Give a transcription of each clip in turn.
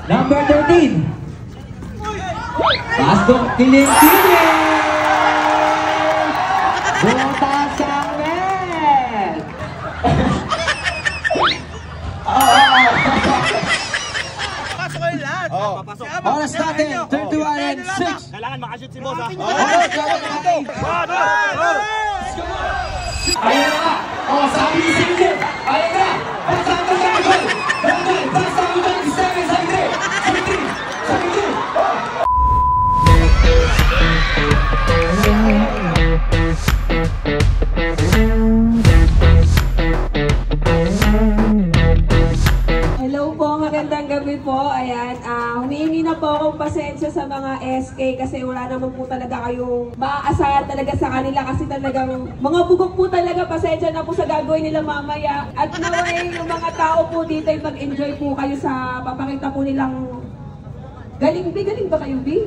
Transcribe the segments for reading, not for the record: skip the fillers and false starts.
Number 13. Pasok kiling-kiling. Butas ang net. Pasok kayo lahat. Oras natin, 31 and 6. Kailangan makashoot si boss ha. Ayan na! O, sabi ni Silvio! Ayan na! Basta ang gagawin! Gagawin! Basta ang 27! Sabi 3! Sabi 2! Hello po, magandang gabi po. Ayan, humihingi na po akong pasensya sa mga SK kasi wala naman po talaga kayong maaasahan talaga sa kanila kasi talagang mga bugok po talaga. Pasensya na po sa gagawin nila mamaya. At naway yung mga tao po dito ay mag-enjoy po kayo sa papakita po nilang galing B. Galing ba kayo B?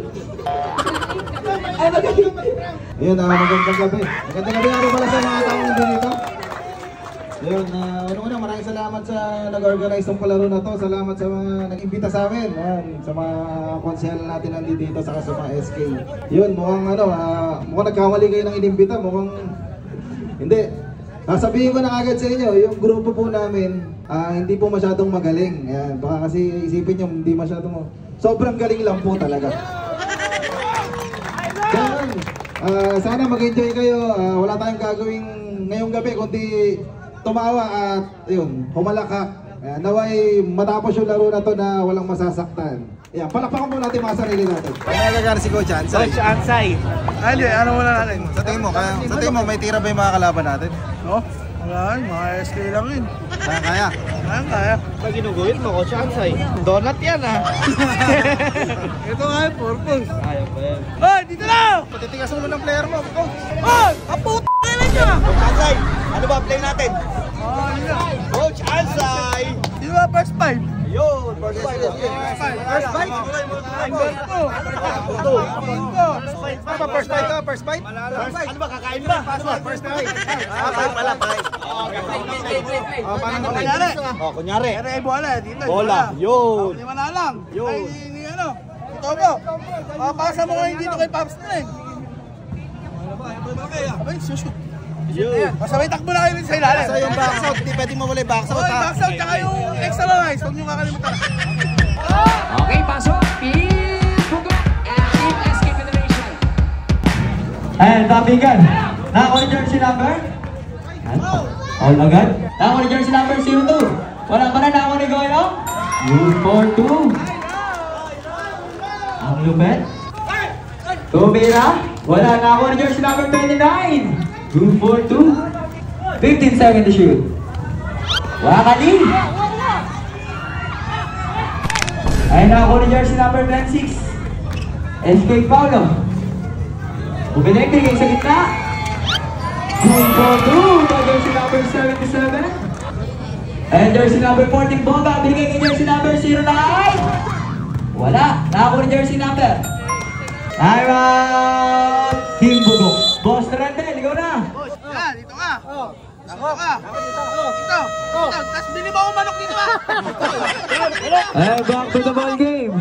Ay, magaling. Ayun, magandang gabi. Magandang gabi ako pala sa mga taong dito. Ayun, una-una maraming salamat sa nag-organize ng palaro na to. Salamat sa mga nag-imbita sa amin. Ayan, sa mga konsehal natin nandito dito saka sa mga SK. Yun, mukhang mukhang nagkamali kayo ng inimbita. Mukhang hindi. Sasabihin ko na agad sa inyo, yung grupo po namin, hindi po masyadong magaling. Ayan, baka kasi isipin nyo, hindi masyadong sobrang galing lang po talaga. Ganun. Sana mag-enjoy kayo. Wala tayong gagawing ngayong gabi kundi tumawa at yun, humalakak. Naway matapos yung laro na to na walang masasaktan. Ayan, palakpakan mo natin mga sarili natin. Nalaga na si Coach Ansay. Coach Ansay. Hindi, ano muna natin? Sa tingin mo, may tira ba yung mga kalaban natin? No? Wala, mga SK lang yun. Kaya. Kaya. Pag ginuguhit mo, Coach Ansay. Donut yan ha. Ito nga yung purpose. Ayaw ba yan? Hoy, dito na! Patitigas mo ng player mo, Coach. Hoy! Kaputo ka na niya! Coach Ansay, ano ba play natin? Yun na. Coach Ansay! Dito ba first five? Yun, first fight. First fight? First fight? Ano ba, kakain ba? First fight. Fight pala, fight. Kunyari. Kaya bola, dito. Bola, yun. Lima na lang. Yun. Ay, ni ano? Ito mo. Papasa mo ngayon dito kay Paps na eh. Ay, shoot. Yun. Masabay takbo na kayo rin sa ilalim. So yung box out, di pwede mawala yung box out. Oy, box out, tsaka yung extra lines. Huwag nyo kakalimutan. Okay, pasok! Team Bugok and Team SK Federation. Ayan, tabigan. Nakakuha ni jersey number? All agad. Nakakuha ni jersey number 02. Wala pa na nakakuha ni Goyo? Use for 2. Ang lupet. Tubira. Wala nakakuha ni jersey number 29. Use for 2. 15 seconds to shoot. Wakali. Ay nakakuha ni jersey number 26. SK Paulo. Buminig kayo sa gitna. Good for 2. Jersey number 77. And jersey number 14 Boga. Binigay kay jersey number 09. Wala. Nakakuha ni jersey number. Time out. Team Bugok. Boss Randel, ikaw na. Yan, dito ka. Dito ka. Dito. Tapos bili mo akong manok dito ka. Back to the ball game.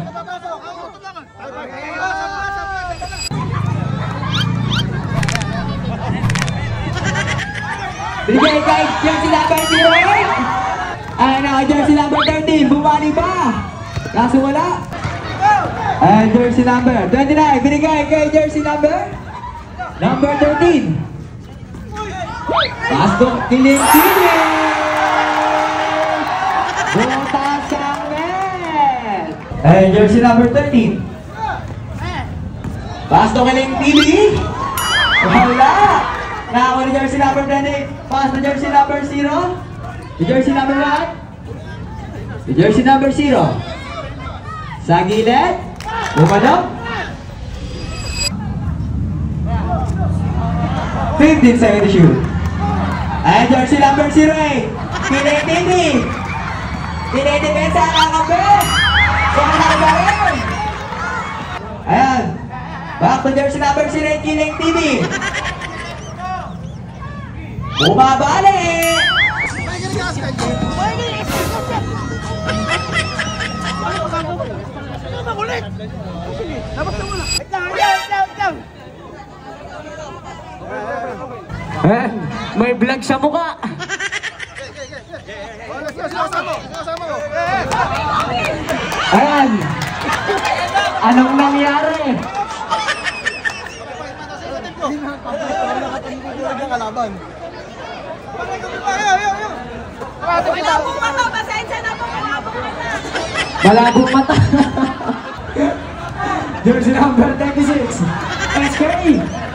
Binigay kay jersey number 08. Ay na, jersey number 13. Bumali ba? Kaso wala. And jersey number 29. Binigay kay jersey number 13. Pasok kiling-kiling. Butas ang net. And jersey number 13. Pasok kiling-kiling. Wala. Nakakuha ni jersey number 28. Pass na jersey number 0. The jersey number 1. The jersey number 0. Sa gilid. Bumadok. 15 seconds to shoot. And jersey number 08. Pinitini. Pinidepensa ang kakabit. Kung nakabarin. Ayan. Back to jersey number 08. Kiling TV. Bumabali. Labas na muna. Wait lang. Eh, may vlog sa mukha. Ayan. Anong nangyari? Kalaban. Malabong mata, pasensya na po, malabong mata. Malabong mata. Jersey number 36. SK.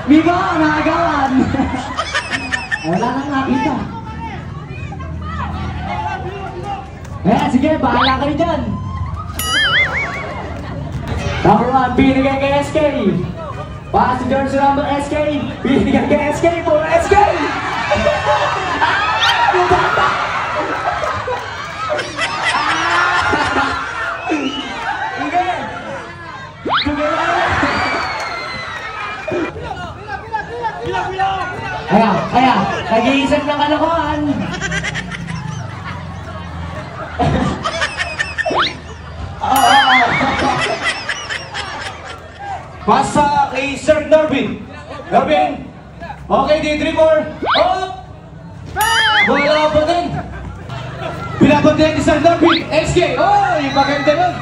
Migo, nakagawan. Wala nang nakita. Eh, sige, bahala kayo dyan. Number 1, binigay kay SK. Pass to jersey number SK. Binigay kay SK for SK. Yung bata. Sige. Kaya, nag-iisip ng kalokohan. Pasa kay Sir Norvin. Norvin. Okay, day 3-4. Up! Wala pa din. Pinapunta ni Sir Norvin. SK. Oh, maganda yun.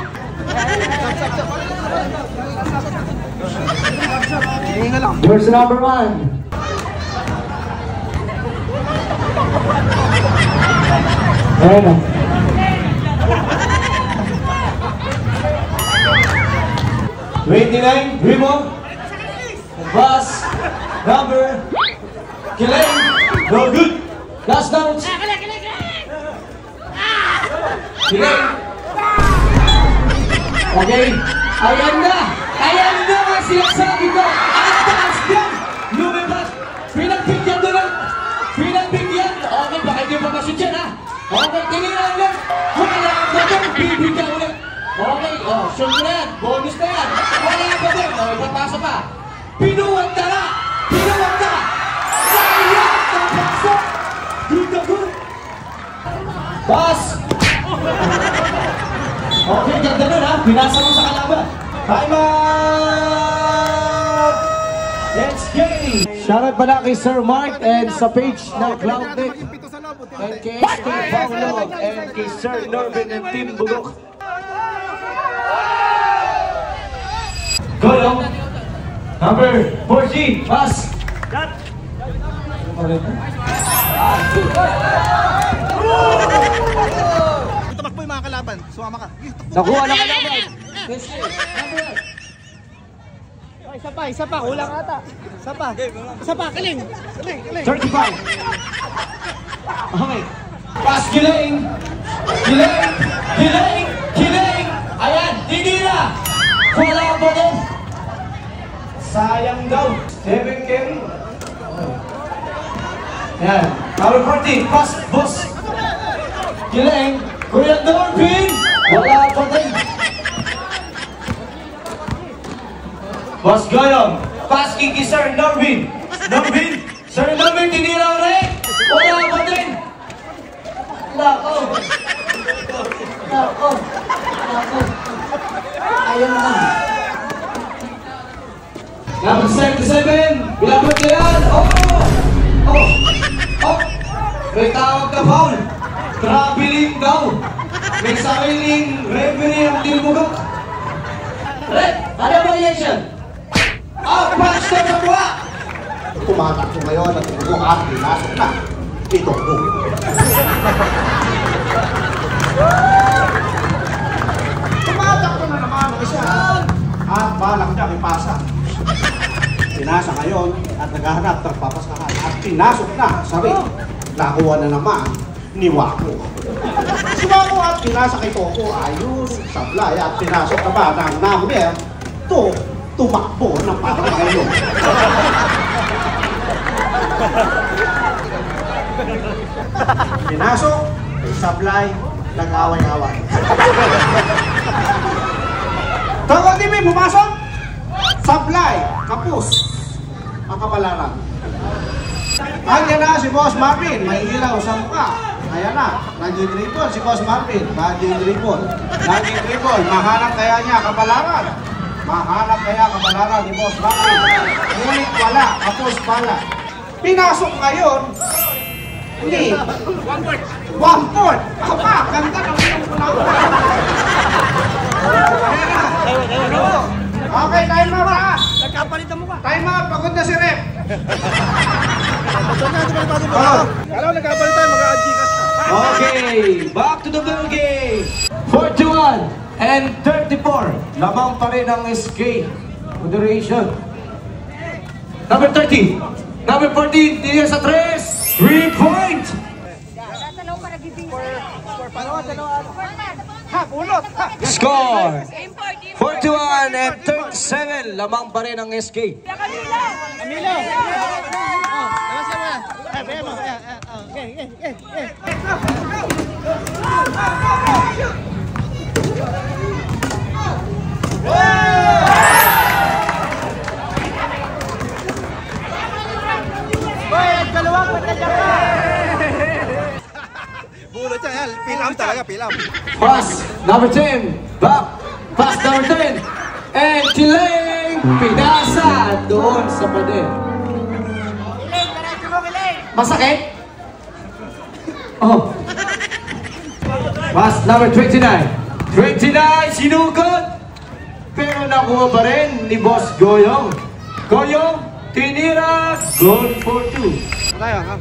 Verse number 1. Ayan na. Remove. Pass. Number. Killing. No good. Last down. Killing. Okay. Ayan na ang sinasabi ko. Ang taas yan. Lumabas. Pinagbigyan doon. Pinagbigyan. Okay, baka hindi pa kasi dyan ha. Okay, tinira ulit. Wala pa doon. Bibigyan ulit. Okay, oh, sure na yan. Bonus na yan. Wala pa doon. Okay, papasa pa. Pinuwag na na. Sayang. Tapasok. Good na good. Pass. Okay, ganda nun ha. Pinasa mo sa kalaban. Time out! Let's game! Shoutout pala kay Sir Mark and sa page ng Cloudnet. And kay SK Paulo and kay Sir Norvin and Team Bugok. Golong. Number 4G. Pass. Tumakbo yung mga kalaban. Sumama ka. Nakuha na kalaban. Isa pa. Kulang ata. Isa pa. Kiling. 35. Okay. Pass Gilaing. Ayan, tinira. Wala pa din. Sayang daw. 7 carry. Ayan. Number 14. Pass, boss. Gilaing. Kuya Norvin. Wala pa din. Boss Goyong. Pass kay Sir Norvin. Sir Norvin, tinira ulit. Wala pa din. Nako. Ayaw naman. Number 77. Bilabot na yan. May tawag na foul. Traveling daw. May sariling referee ang Team Bugok. Red, ano ba yan? Punch na sa buha! Tumatak ko ngayon at bugok at pinasok na. Ito ko. Tumatak ko na naman isa. At balak niya ipasa. Pinasa ngayon at naghahanap ng papasahan at pinasok na sa ring. Nakuha na naman ni Wako. Si Wako at pinasa kay Toko. Ayun, sablay at pinasok na ba ng number 2. Tumakbo ng parang ngayon. Pinasok, sablay, nag-away-away. Tawag din may pumasok, sablay, kapus, ang kapalaran. Andiyan na si Boss Marvin, may ilaw sa mukha. Ayan na, nandiyan dribble si Boss Marvin, nandiyan dribble. Mahanap kaya niya kapalaran. Mahanap kaya kapalaran ni Boss Rocky. Ngunit wala, kapos pala. Pinasok ngayon ni 1-4. Aba, ganda ng iyong pulang. Okay, time out ha. Nagkapalitan mo ka. Time out, pagod na si Rep. Alam, nagkapalitan, mag-a-adjikas ka. Okay, back to the blue game. 41 and 34. Lamang pa rin ang SK. Moderation. Number 30. Number 14, Tia sa 3. 3-point. Score. 41 and 37. Lamang pa rin ang SK. Camilo! Bulot yan, pilam talaga, pilam. Pass number 10. Back. Pass number 10. And Chileng pinasa doon sa pader. Masakit? Oh. Pass number 29. 29 sinugod. Pero nakuha pa rin ni Boss Goyong. Goyong tinira. Goal for 2. Tayo, ha?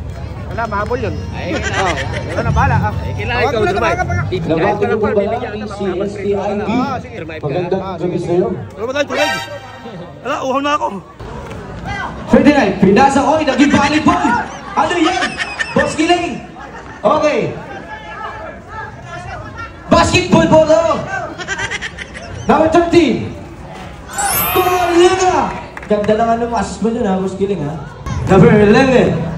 Wala, mahabol yun. Ay, ito na bala, ha? Kailangan ikaw, Jermay. Labato mo ba ang si STID? Magandang gabi sa'yo. Ano ba tayo, Jermay? Wala, uhaw na ako. 29, pinasa ko, naging volleyball. Ano yan? Boss Giling. Okay. Basketball ball, oh. Number 13. Tumalina. Ganda lang ano, assist mo dyan, ha, Boss Giling, ha? Number 11.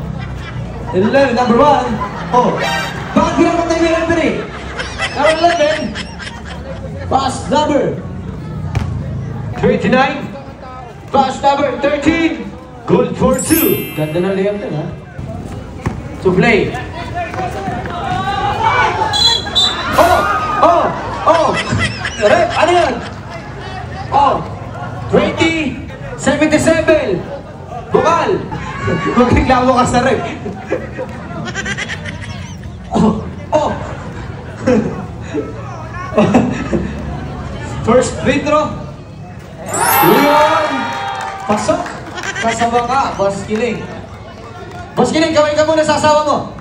11, number 1. Oh. Bakit pinapatay mo yung referee? Number 11. Pass number 29. Pass number 13. Goal for 2. Ganda ng layup din, ha? To play. Oh! Rep, ano yan? Oh! 20-77. Bukal! Magreklamo ka sa rep. Oh! First free throw. Leon! Pasok! Kasama ka, Boss Giling. Boss Giling, gawin ka muna sa asawa mo.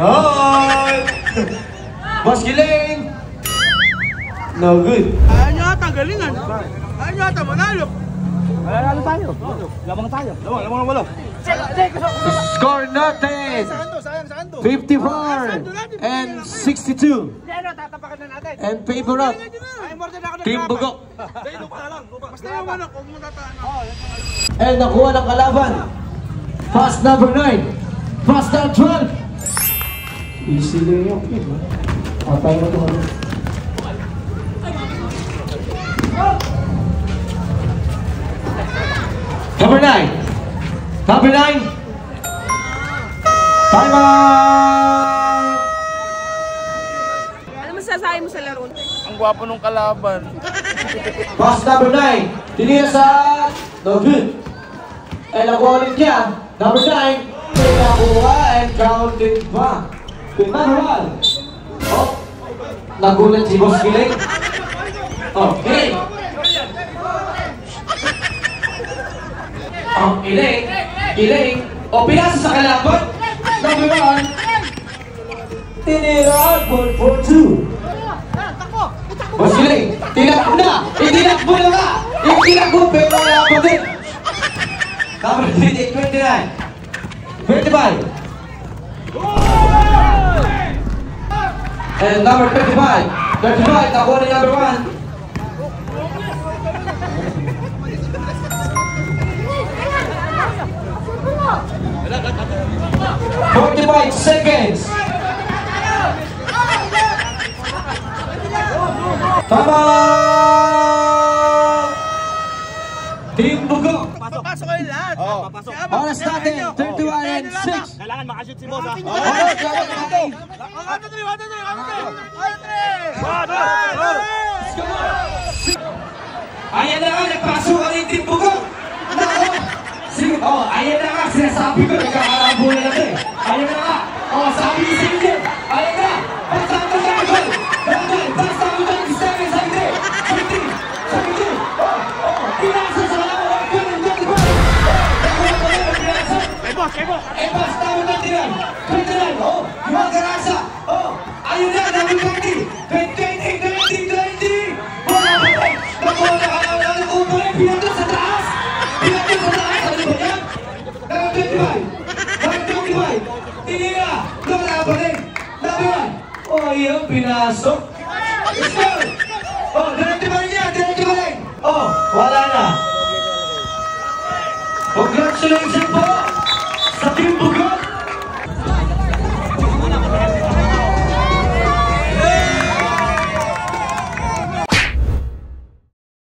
Hi! Boss Giling! No good. Ayaw nyo ata, galingan. Ayaw nyo ata, manalo. Manalo tayo. Lamang tayo. Lamang walo. Score natin! Sayang. 54 and 62. Tatapakan na natin. And favor up. Ay, more than ako na. Team Bugok. Lupa na lang. Basta naman ako, huwag mo tataan. And nakuha ng kalaban. Pass number 9. Pass number 12. Easy lang yung kid. Patay mo ito. Number 9. Number 9. Time out! Ano masasabi mo sa laro? Ang gwapo nung kalaban. Pass number 9. Tinira sa no good. And nakuha ulit niya. Number 9. Nakuha and counted pa. Number 1. Oh. Nagulat si Boss Giling. Oh, Giling. Oh, Giling. O, pinasa sa kalaban. Number 1. Tinira. Goal for 2. Boss Giling, tinakbo na! Itinakbo na ka! Itinakbo pero wala pa din! Number 29. 25. And number 35. 35, nakuha ni number 1. 45 seconds. Tama! Team Bugok. Pasok kayo lahat. Papasok. Oras natin, 31 and 6. Kailangan makashoot si Boss, ha? Ayan na nga, nagpasok ang itim bugok. Nako. Sige, oh, ayan na nga, sinasabi ko, nagkakarambulan na ito eh. Ayan na nga. Oh, sabi ni Silvio. Ayan na. Basta mo sa gol. Basta mo sa gol. Sabi ko. Oh, pinasa sa lawan. Gol. Basta mo na tiran. Kantalan, oh, yung garasa. Oh, ayun na, namin 20. 20. Nakuha na ka na upuin. Pinato sa taas. Ano ba yan? 25. Tinira. Wala pa rin. Nakuha. Oh, yung pinasok.